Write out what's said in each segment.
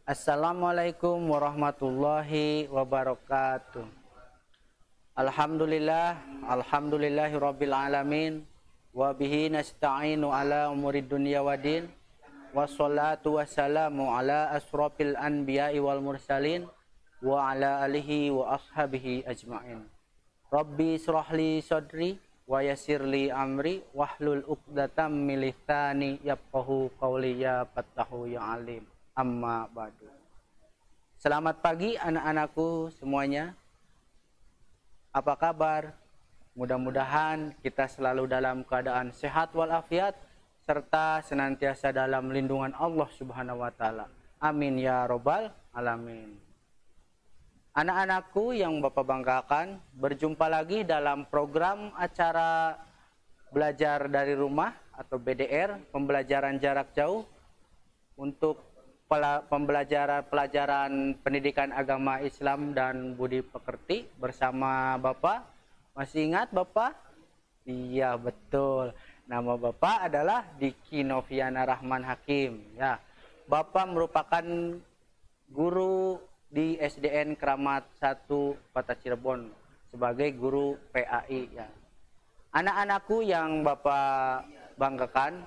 Assalamualaikum warahmatullahi wabarakatuh. Alhamdulillahirabbil alamin wa bihi nasta'inu ala umurid dunya waddin wassalatu wassalamu ala asrofil anbiya'i wal mursalin wa ala alihi wa ashabihi ajma'in. Rabbi shrahli sadri wa yassirli amri wahlul 'uqdatam min lisani yafqahu qawli ya fattahu ya alim. Amma ba'du. Selamat pagi anak-anakku semuanya. Apa kabar? Mudah-mudahan kita selalu dalam keadaan sehat walafiat serta senantiasa dalam lindungan Allah Subhanahu wa taala. Amin ya robbal alamin. Anak-anakku yang Bapak banggakan, berjumpa lagi dalam program acara belajar dari rumah atau BDR, pembelajaran jarak jauh untuk pelajaran pendidikan agama Islam dan budi pekerti bersama Bapak. Masih ingat Bapak? Iya, betul. Nama Bapak adalah Diki Noviana Rahman Hakim. Ya, Bapak merupakan guru di SDN Keramat 1 Kota Cirebon sebagai guru PAI. Ya. Anak-anakku yang Bapak banggakan,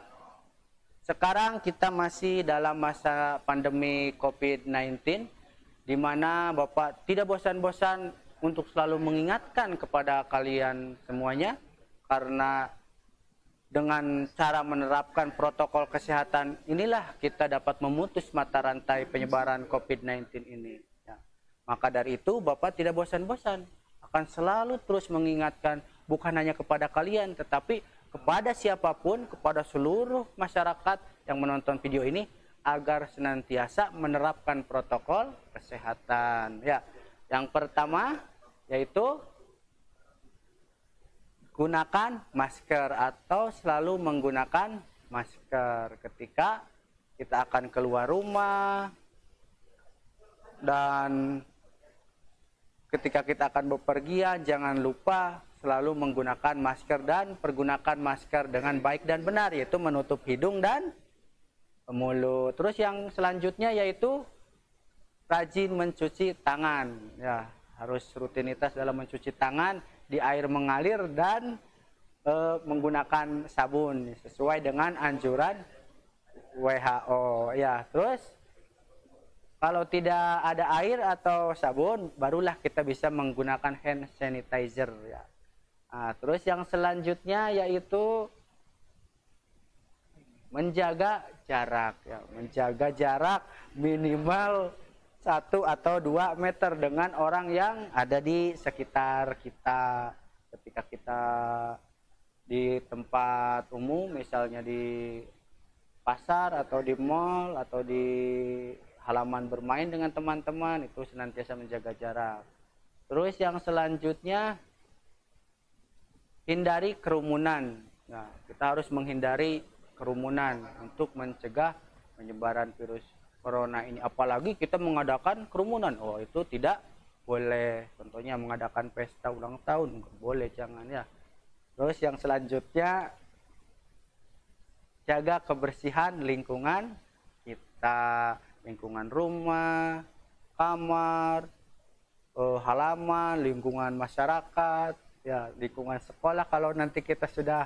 sekarang kita masih dalam masa pandemi COVID-19, di mana Bapak tidak bosan-bosan untuk selalu mengingatkan kepada kalian semuanya, karena dengan cara menerapkan protokol kesehatan inilah kita dapat memutus mata rantai penyebaran COVID-19 ini. Ya. Maka dari itu Bapak tidak bosan-bosan, akan selalu terus mengingatkan bukan hanya kepada kalian, tetapi kepada siapapun, kepada seluruh masyarakat yang menonton video ini agar senantiasa menerapkan protokol kesehatan. Ya, yang pertama yaitu gunakan masker atau selalu menggunakan masker ketika kita akan keluar rumah dan ketika kita akan bepergian. Jangan lupa selalu menggunakan masker dan pergunakan masker dengan baik dan benar, yaitu menutup hidung dan mulut. Terus yang selanjutnya yaitu rajin mencuci tangan. Ya, harus rutinitas dalam mencuci tangan di air mengalir dan menggunakan sabun sesuai dengan anjuran WHO. Ya, terus kalau tidak ada air atau sabun, barulah kita bisa menggunakan hand sanitizer. Ya. Nah, terus yang selanjutnya yaitu menjaga jarak. Ya, menjaga jarak minimal 1 atau 2 meter dengan orang yang ada di sekitar kita. Ketika kita di tempat umum, misalnya di pasar atau di mall atau di halaman bermain dengan teman-teman, itu senantiasa menjaga jarak. Terus yang selanjutnya hindari kerumunan. Nah, kita harus menghindari kerumunan untuk mencegah penyebaran virus corona ini. Apalagi kita mengadakan kerumunan, oh itu tidak boleh. Contohnya mengadakan pesta ulang tahun, nggak boleh, jangan ya. Terus yang selanjutnya jaga kebersihan lingkungan kita, lingkungan rumah, kamar, halaman, lingkungan masyarakat. Ya, lingkungan sekolah, kalau nanti kita sudah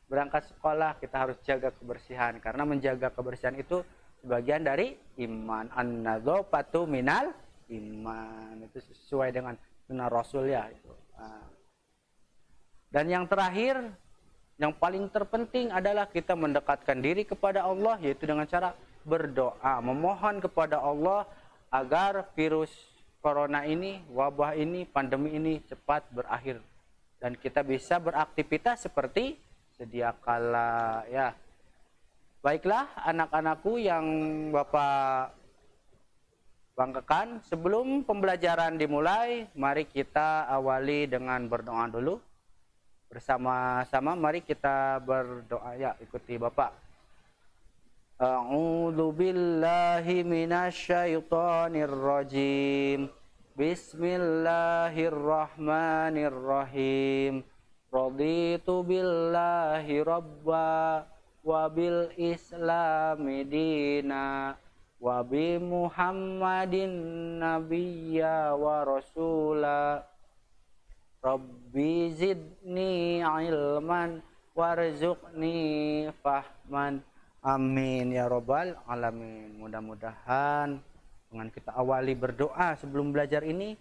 berangkat sekolah, kita harus jaga kebersihan, karena menjaga kebersihan itu sebagian dari iman. An-nadzafatu minal iman, itu sesuai dengan sunnah Rasul ya itu. Dan yang terakhir, yang paling terpenting adalah kita mendekatkan diri kepada Allah, yaitu dengan cara berdoa, memohon kepada Allah agar virus corona ini, wabah ini, pandemi ini cepat berakhir dan kita bisa beraktivitas seperti sedia kala. Ya, baiklah anak-anakku yang Bapak banggakan, sebelum pembelajaran dimulai, mari kita awali dengan berdoa dulu bersama-sama. Mari kita berdoa. Ya, ikuti Bapak. A'udzu billahi minasyaitonir rajim. Bismillahirrahmanirrahim. Raditu billahi rabba wa bil islami dina wa bi Muhammadin nabiyya wa rasula rabbi zidni ilman warzuqni fahman. Amin ya robbal alamin. Mudah-mudahan dengan kita awali berdoa sebelum belajar ini,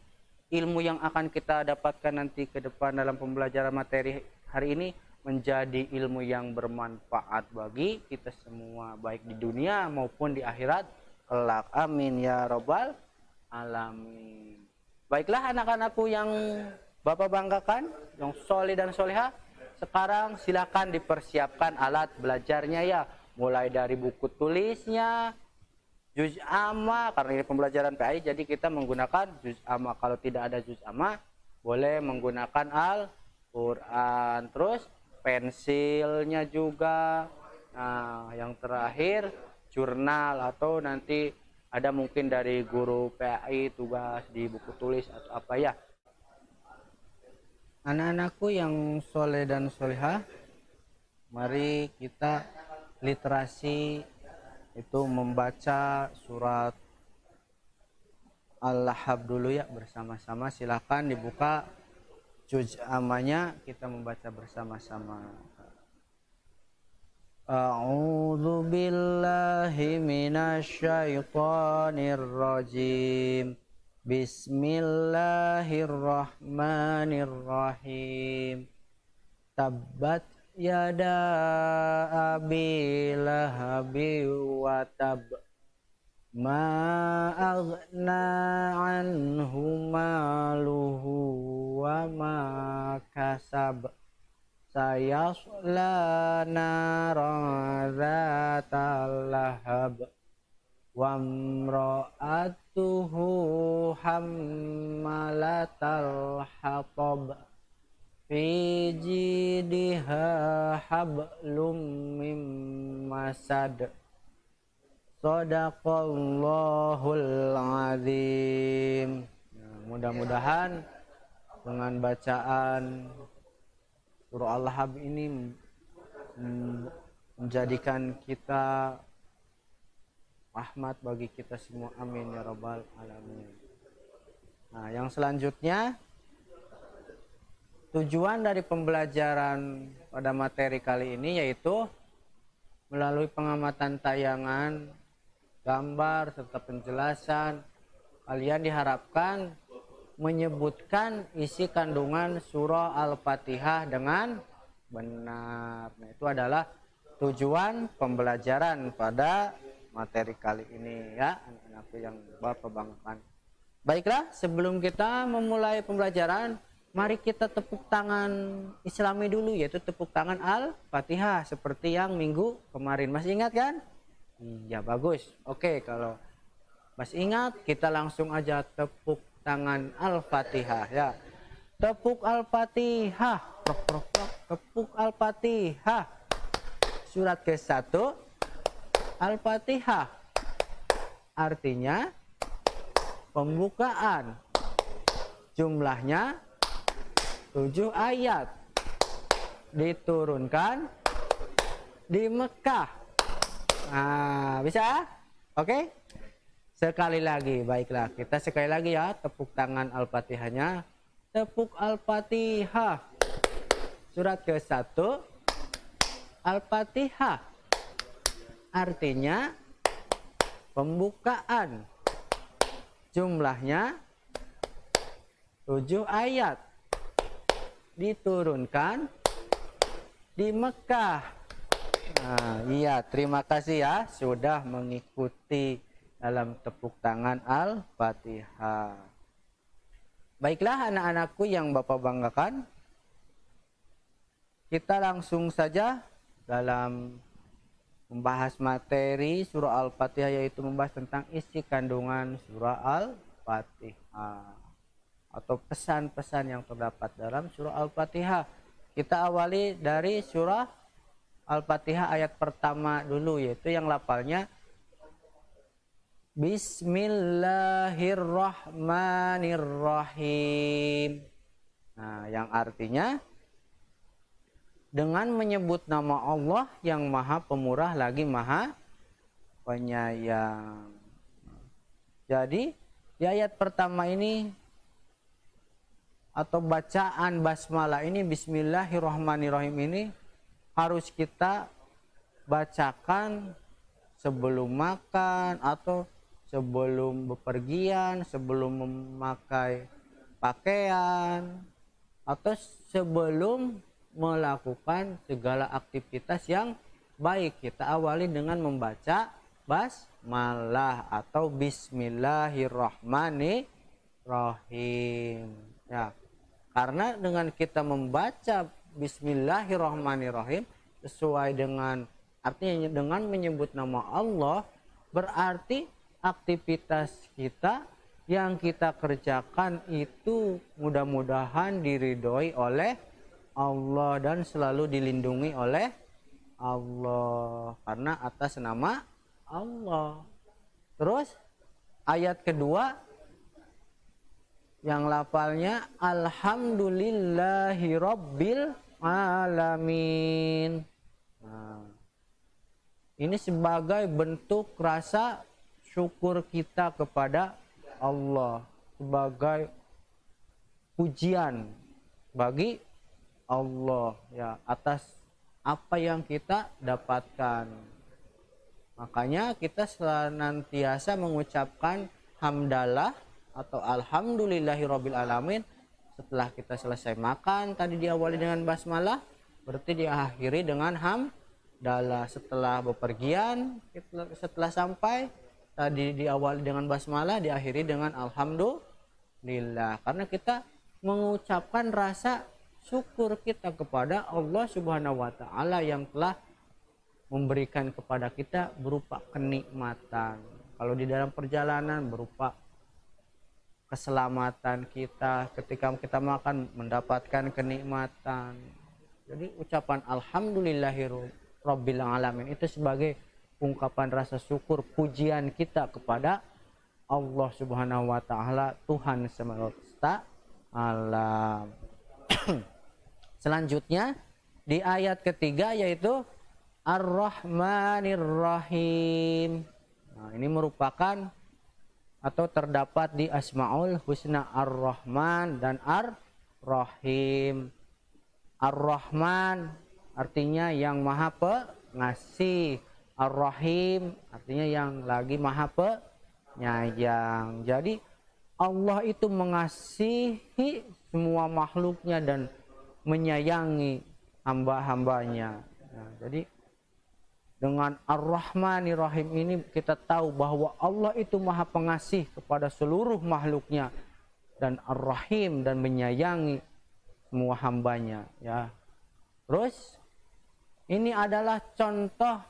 ilmu yang akan kita dapatkan nanti ke depan dalam pembelajaran materi hari ini menjadi ilmu yang bermanfaat bagi kita semua, baik di dunia maupun di akhirat kelak. Amin ya robbal alamin. Baiklah anak-anakku yang Bapak banggakan, yang soleh dan soleha, sekarang silakan dipersiapkan alat belajarnya ya, mulai dari buku tulisnya, juz amma, karena ini pembelajaran PAI jadi kita menggunakan juz amma. Kalau tidak ada juz amma boleh menggunakan Al-Quran. Terus pensilnya juga. Nah, yang terakhir jurnal, atau nanti ada mungkin dari guru PAI tugas di buku tulis atau apa ya. Anak-anakku yang soleh dan solehah, mari kita literasi itu membaca surat Al-Lahab dulu ya bersama-sama. Silakan dibuka juz amanya, kita membaca bersama-sama. A'udzu billahi minasyaitonir rajim. Bismillahirrahmanirrahim. Tabbat yada abi lahabi wa tab, ma aghna anhu maluhu wa ma kasab, sayasla naran zatal lahab, wa imra'atuhu hammalatal hatab, fi jidha hablum mim masad. Shadaqallahul azim. Nah, mudah-mudahan dengan bacaan surah Al-Lahab ini menjadikan kita rahmat bagi kita semua. Amin ya rabbal alamin. Nah, yang selanjutnya, tujuan dari pembelajaran pada materi kali ini yaitu melalui pengamatan tayangan, gambar, serta penjelasan, kalian diharapkan menyebutkan isi kandungan surah Al-Fatihah dengan benar. Nah, itu adalah tujuan pembelajaran pada materi kali ini ya, anak-anakku yang Bapak banggakan. Baiklah, sebelum kita memulai pembelajaran, mari kita tepuk tangan Islami dulu, yaitu tepuk tangan Al-Fatihah seperti yang minggu kemarin. Masih ingat kan? Iya, bagus. Oke, kalau masih ingat, kita langsung aja tepuk tangan Al-Fatihah ya. Tepuk Al-Fatihah. Tepuk Al-Fatihah. Surat ke-1 Al-Fatihah. Artinya pembukaan. Jumlahnya 7 ayat. Diturunkan di Mekah. Nah, bisa? Oke? Sekali lagi, baiklah. Kita sekali lagi ya, tepuk tangan Al-Fatihahnya. Tepuk Al-Fatihah. Surat ke-1 Al-Fatihah. Artinya pembukaan. Jumlahnya 7 ayat. Diturunkan di Mekah. Nah, iya, terima kasih ya sudah mengikuti dalam tepuk tangan Al-Fatihah. Baiklah anak-anakku yang Bapak banggakan, kita langsung saja dalam membahas materi surah Al-Fatihah, yaitu membahas tentang isi kandungan surah Al-Fatihah atau pesan-pesan yang terdapat dalam surah Al-Fatihah. Kita awali dari surah Al-Fatihah ayat pertama dulu, yaitu yang lafalnya Bismillahirrahmanirrahim. Nah, yang artinya dengan menyebut nama Allah yang Maha Pemurah lagi Maha Penyayang. Jadi di ayat pertama ini atau bacaan basmalah ini, Bismillahirrahmanirrahim ini harus kita bacakan sebelum makan atau sebelum bepergian, sebelum memakai pakaian, atau sebelum melakukan segala aktivitas yang baik. Kita awali dengan membaca basmalah atau Bismillahirrahmanirrahim. Ya, karena dengan kita membaca Bismillahirrahmanirrahim sesuai dengan artinya dengan menyebut nama Allah, berarti aktivitas kita yang kita kerjakan itu mudah-mudahan diridhoi oleh Allah dan selalu dilindungi oleh Allah karena atas nama Allah. Terus ayat kedua yang lafalnya Alhamdulillahi Rabbil Alamin. Nah, ini sebagai bentuk rasa syukur kita kepada Allah, sebagai pujian bagi Allah ya atas apa yang kita dapatkan. Makanya kita senantiasa mengucapkan hamdalah atau alhamdulillahirabbil alamin setelah kita selesai makan, tadi diawali dengan basmalah, berarti diakhiri dengan hamdalah. Setelah bepergian, setelah sampai, tadi diawali dengan basmalah, diakhiri dengan alhamdulillah, karena kita mengucapkan rasa syukur kita kepada Allah Subhanahu wa taala yang telah memberikan kepada kita berupa kenikmatan. Kalau di dalam perjalanan berupa keselamatan kita, ketika kita makan mendapatkan kenikmatan. Jadi ucapan alhamdulillahirabbil alamin itu sebagai ungkapan rasa syukur, pujian kita kepada Allah Subhanahu wa taala, Tuhan semesta alam. Selanjutnya di ayat ketiga yaitu Ar-Rahmanir-Rahim. Nah, ini merupakan atau terdapat di Asmaul Husna Ar-Rahman dan Ar-Rahim. Ar-Rahman artinya yang maha pengasih, Ar-Rahim artinya yang lagi maha penyayang. Jadi Allah itu mengasihi semua makhluknya dan menyayangi hamba-hambanya. Nah, jadi dengan Ar-Rahmanir-Rahim ini kita tahu bahwa Allah itu maha pengasih kepada seluruh makhluknya dan Ar-Rahim dan menyayangi semua hambanya ya. Terus ini adalah contoh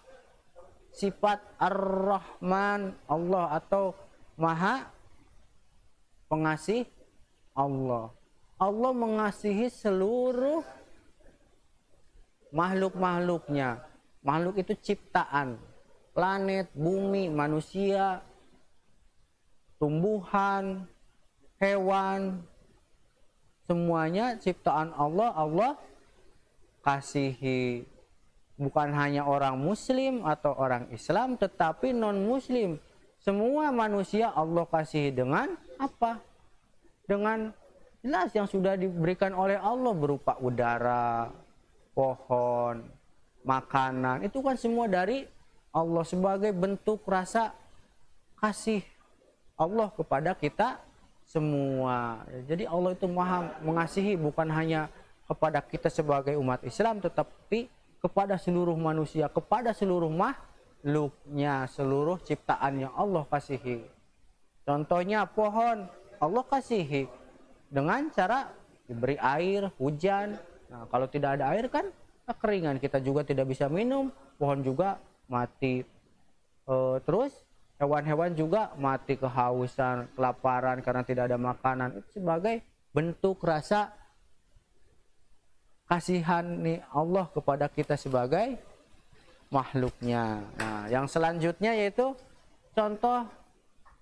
sifat Ar-Rahman Allah atau maha pengasih Allah. Allah mengasihi seluruh makhluk-makhluknya. Makhluk itu ciptaan, planet, bumi, manusia, tumbuhan, hewan, semuanya ciptaan Allah, Allah kasihi. Bukan hanya orang muslim atau orang Islam, tetapi non muslim. Semua manusia Allah kasihi dengan apa? Dengan jelas yang sudah diberikan oleh Allah berupa udara, pohon, makanan, itu kan semua dari Allah sebagai bentuk rasa kasih Allah kepada kita semua. Jadi Allah itu maha mengasihi bukan hanya kepada kita sebagai umat Islam, tetapi kepada seluruh manusia, kepada seluruh makhluknya, seluruh ciptaan yang Allah kasihi. Contohnya pohon, Allah kasihi dengan cara diberi air, hujan. Nah, kalau tidak ada air kan kekeringan, kita juga tidak bisa minum, pohon juga mati. Terus hewan-hewan juga mati kehausan, kelaparan karena tidak ada makanan. Itu sebagai bentuk rasa kasihan nih Allah kepada kita sebagai makhluknya. Nah, yang selanjutnya yaitu contoh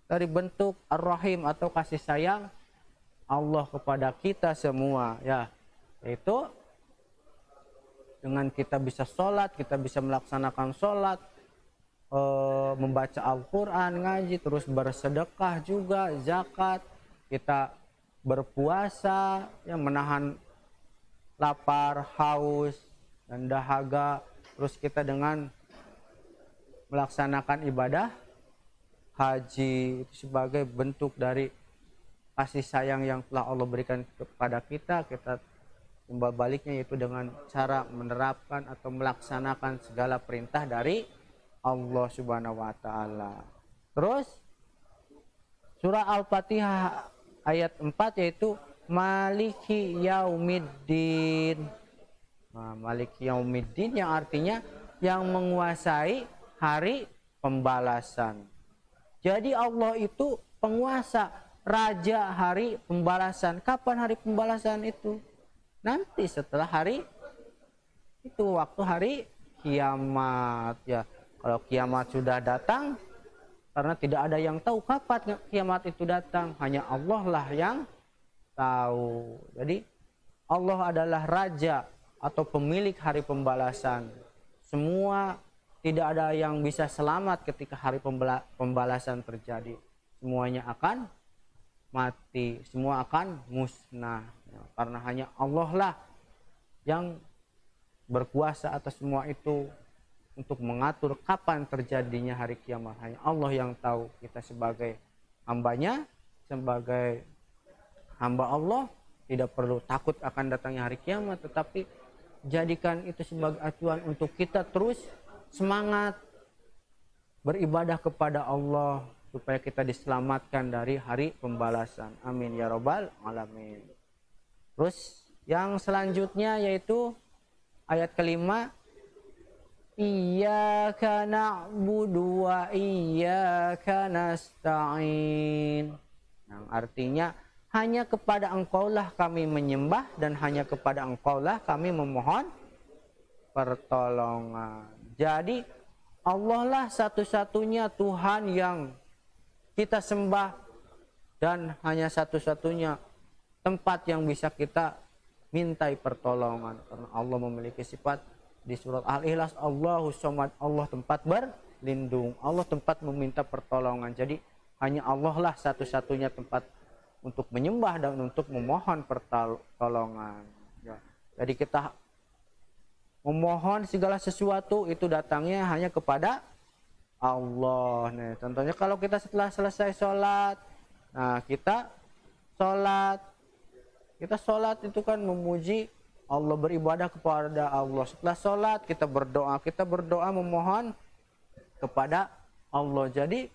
dari bentuk Ar-Rahim atau kasih sayang Allah kepada kita semua ya, yaitu dengan kita bisa sholat, kita bisa melaksanakan sholat, membaca Al-Quran, ngaji, terus bersedekah juga, zakat, kita berpuasa, ya, menahan lapar, haus, dan dahaga, terus kita dengan melaksanakan ibadah haji itu sebagai bentuk dari kasih sayang yang telah Allah berikan kepada kita. Kita timbal baliknya yaitu dengan cara menerapkan atau melaksanakan segala perintah dari Allah Subhanahu wa taala. Terus surah Al-Fatihah ayat 4 yaitu Maliki Yaumiddin. Nah, Maliki Yaumiddin yang artinya yang menguasai hari pembalasan. Jadi Allah itu penguasa, raja hari pembalasan. Kapan hari pembalasan itu? Nanti setelah hari itu, waktu hari kiamat, ya. Kalau kiamat sudah datang, karena tidak ada yang tahu kapan kiamat itu datang, hanya Allah lah yang tahu. Jadi Allah adalah raja atau pemilik hari pembalasan. Semua, tidak ada yang bisa selamat ketika hari pembalasan terjadi. Semuanya akan mati, semua akan musnah, ya, karena hanya Allah lah yang berkuasa atas semua itu untuk mengatur kapan terjadinya hari kiamat. Hanya Allah yang tahu. Kita sebagai hambanya, sebagai hamba Allah, tidak perlu takut akan datangnya hari kiamat, tetapi jadikan itu sebagai acuan untuk kita terus semangat beribadah kepada Allah supaya kita diselamatkan dari hari pembalasan. Amin ya robbal alamin. Terus yang selanjutnya yaitu ayat kelima, Iyyaka na'budu wa iyyaka nasta'in. Yang artinya hanya kepada Engkaulah kami menyembah dan hanya kepada Engkaulah kami memohon pertolongan. Jadi Allah lah satu-satunya Tuhan yang kita sembah dan hanya satu-satunya tempat yang bisa kita mintai pertolongan, karena Allah memiliki sifat di surat Al-Ikhlas, Allahus Samad, Allah tempat berlindung, Allah tempat meminta pertolongan. Jadi hanya Allah lah satu-satunya tempat untuk menyembah dan untuk memohon pertolongan, ya. Jadi kita memohon segala sesuatu itu datangnya hanya kepada Allah. Nah, contohnya kalau kita setelah selesai sholat, nah kita sholat itu kan memuji Allah, beribadah kepada Allah. Setelah sholat kita berdoa memohon kepada Allah. Jadi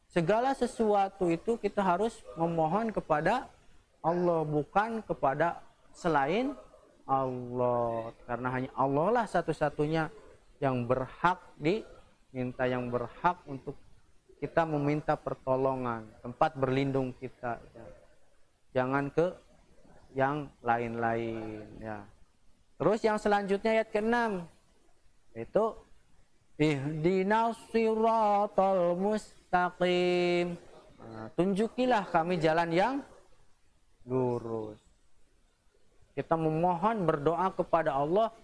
segala sesuatu itu kita harus memohon kepada Allah, bukan kepada selain Allah, karena hanya Allah lah satu-satunya yang berhak diminta, yang berhak untuk kita meminta pertolongan, tempat berlindung kita, ya. Jangan ke yang lain-lain, ya. Terus yang selanjutnya ayat ke-6 itu ihdinas siratal mustaqim. Nah, tunjukilah kami jalan yang lurus. Kita memohon, berdoa kepada Allah,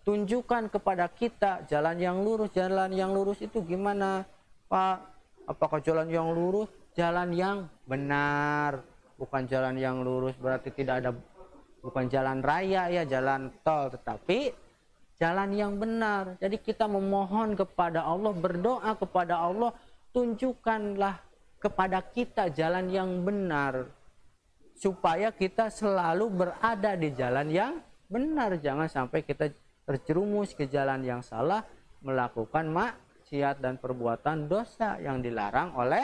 tunjukkan kepada kita jalan yang lurus. Jalan yang lurus itu gimana, Pak? Apakah jalan yang lurus? Jalan yang benar, bukan jalan yang lurus berarti tidak ada, bukan jalan raya ya, jalan tol, tetapi jalan yang benar. Jadi kita memohon kepada Allah, berdoa kepada Allah, tunjukkanlah kepada kita jalan yang benar, supaya kita selalu berada di jalan yang benar. Jangan sampai kita terjerumus ke jalan yang salah, melakukan maksiat dan perbuatan dosa yang dilarang oleh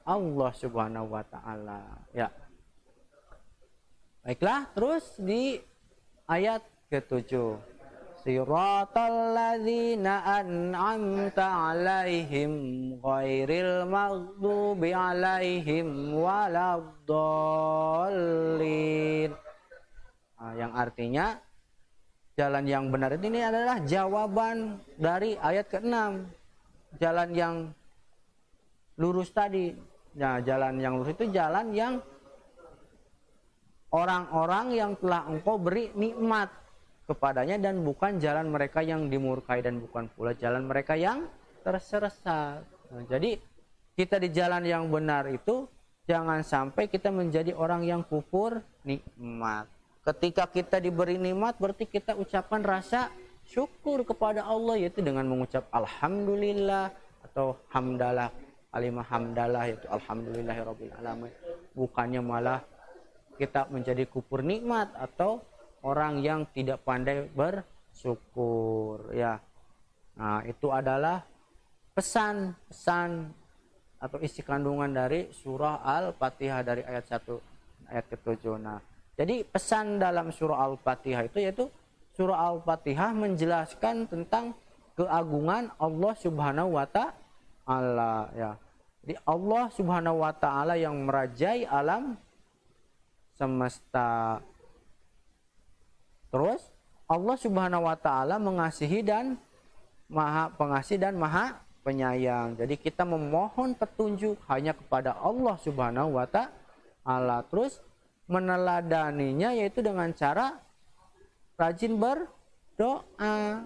Allah Subhanahu wa taala, ya. Baiklah, terus di ayat ke-7, Siratal ladzina an'amta 'alaihim ghairil maghdubi 'alaihim waladdallin. Nah, yang artinya jalan yang benar ini adalah jawaban dari ayat ke-6. Jalan yang lurus tadi. Nah, jalan yang lurus itu jalan yang orang-orang yang telah Engkau beri nikmat kepadanya, dan bukan jalan mereka yang dimurkai, dan bukan pula jalan mereka yang tersesat. Nah, jadi kita di jalan yang benar itu jangan sampai kita menjadi orang yang kufur nikmat. Ketika kita diberi nikmat berarti kita ucapkan rasa syukur kepada Allah, yaitu dengan mengucap alhamdulillah atau hamdalah. Kalimah hamdalah yaitu alhamdulillahirabbil alamin. Bukannya malah kita menjadi kufur nikmat atau orang yang tidak pandai bersyukur ya. Nah, itu adalah pesan-pesan atau isi kandungan dari surah Al-Fatihah dari ayat 1 ayat ke-7. Nah, jadi pesan dalam surah Al-Fatihah itu yaitu surah Al-Fatihah menjelaskan tentang keagungan Allah Subhanahu wa Ta'ala ya. Jadi Allah Subhanahu wa Ta'ala yang merajai alam semesta. Terus Allah Subhanahu wa Ta'ala mengasihi dan Maha Pengasih dan Maha Penyayang. Jadi kita memohon petunjuk hanya kepada Allah Subhanahu wa Ta'ala. Terus meneladaninya yaitu dengan cara rajin berdoa.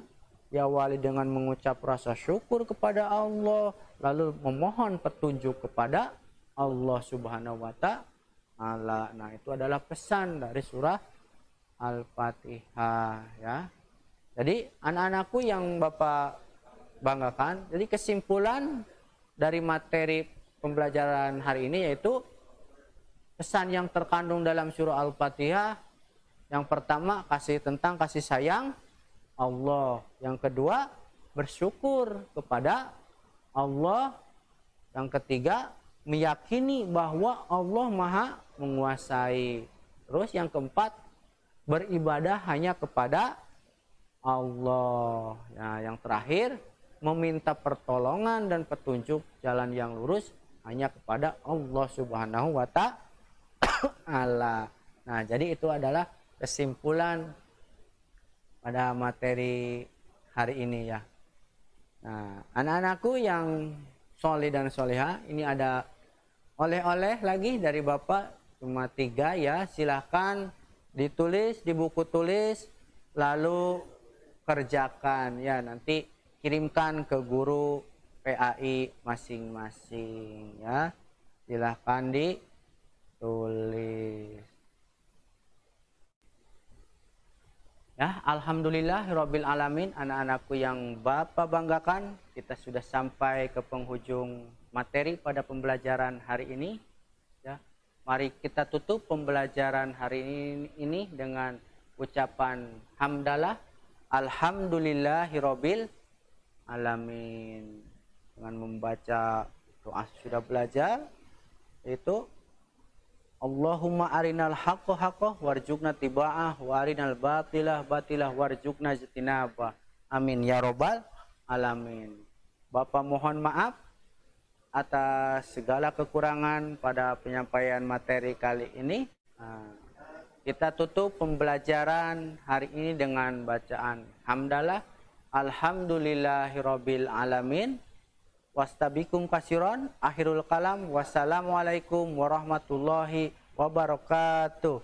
Diawali dengan mengucap rasa syukur kepada Allah, lalu memohon petunjuk kepada Allah Subhanahu wa Ta'ala. Nah, itu adalah pesan dari surah Al-Fatihah ya. Jadi anak-anakku yang Bapak banggakan, jadi kesimpulan dari materi pembelajaran hari ini yaitu pesan yang terkandung dalam surah Al-Fatihah. Yang pertama tentang kasih sayang Allah. Yang kedua bersyukur kepada Allah. Yang ketiga meyakini bahwa Allah Maha menguasai. Terus yang keempat beribadah hanya kepada Allah. Ya, yang terakhir meminta pertolongan dan petunjuk jalan yang lurus hanya kepada Allah Subhanahu wa Ta'ala. Nah, jadi itu adalah kesimpulan pada materi hari ini ya. Nah, anak-anakku yang soleh dan soleha, ini ada oleh-oleh lagi dari Bapak, cuma 3 ya. Silahkan ditulis di buku tulis lalu kerjakan ya, nanti kirimkan ke guru PAI masing-masing ya. Silahkan ditulis ya. Alhamdulillahirabbil alamin, anak-anakku yang Bapak banggakan, kita sudah sampai ke penghujung materi pada pembelajaran hari ini ya. Mari kita tutup pembelajaran hari ini dengan ucapan hamdalah alhamdulillahirabbil alamin, dengan membaca doa sudah belajar, yaitu Allahumma arinal haqqa haqqa warzuqna tiba'ah wa arinal batilah batilah warzuqna ijtinabah. Amin ya robbal alamin. Bapak mohon maaf atas segala kekurangan pada penyampaian materi kali ini. Kita tutup pembelajaran hari ini dengan bacaan hamdalah alhamdulillahirabbil alamin. Wastabikum kasiron. Akhirul kalam. Wassalamualaikum warahmatullahi wabarakatuh.